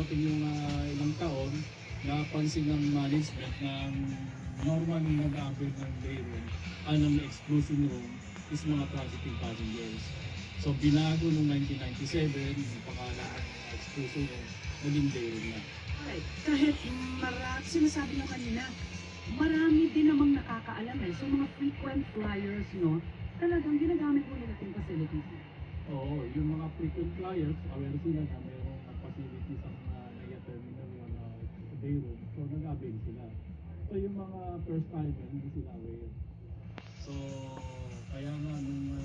Yung ilang taon, napansin ng management na normal na nag-average ng layroom, ng exclusion room is mga transiting passengers. So binago noong 1997, yung pangalan ng exclusion room, naging layroom na. Right. Kahit sinasabi nyo kanina, marami din namang nakakaalam So mga frequent flyers, no, talagang ginagamit mo nila itong facilities. Oo, yung mga frequent flyers, aware sila na mayroong facilities ang NAIA Terminal 1 layroom, so nag-avail sila. So yung mga first timer, hindi sila aware. So kaya nga nung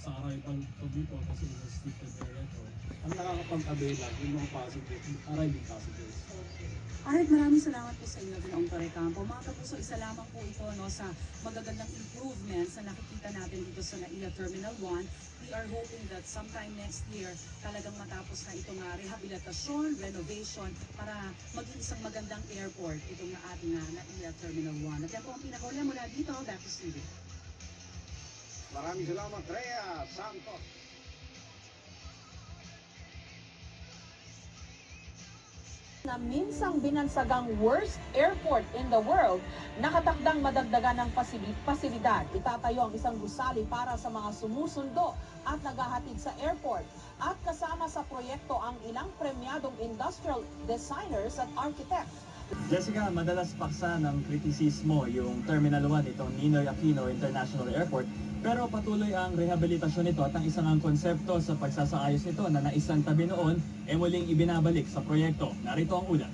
sa arrival ko dito, kasi restricted area to, ang nakakapag-avail lang yung mga passengers, arriving passengers. Alright, maraming salamat po sa inyo, Ginoong Torrecampo. Mga kapuso, isa lamang po ito sa magagandang improvements na nakikita natin dito sa NAIA Terminal 1. We are hoping that sometime next year, talagang matapos na itong rehabilitasyon, renovation, para maging isang magandang airport itong ating NAIA Terminal 1. At yan po ang pinakahuli mula dito, back to studio. Maraming salamat, Rhea Santos. Na minsang binansagang worst airport in the world, nakatakdang madagdagan ng pasilidad. Itatayo ang isang gusali para sa mga sumusundo at naghahatid sa airport. At kasama sa proyekto ang ilang premyadong industrial designers at architects. Jessica, madalas paksa ng kritisismo yung Terminal 1 itong Ninoy Aquino International Airport, pero patuloy ang rehabilitasyon nito at ang isang konsepto sa pagsasaayos nito na naisang tabi noon ay muling ibinabalik sa proyekto. Narito ang ulat.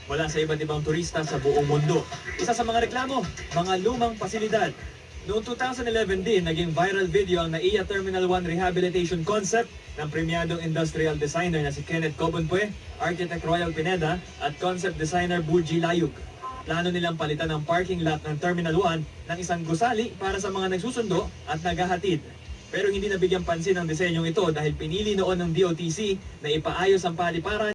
Mula sa iba't ibang turista sa buong mundo, isa sa mga reklamo, mga lumang pasilidad. Noong 2011 din, naging viral video ang NAIA Terminal 1 Rehabilitation Concept ng premyadong industrial designer na si Kenneth Cobonpue, Architect Royal Pineda at concept designer Burji Layug. Plano nilang palitan ang parking lot ng Terminal 1 ng isang gusali para sa mga nagsusundo at naghahatid. Pero hindi nabigyan pansin ang disenyong ito dahil pinili noon ng DOTC na ipaayos ang paliparan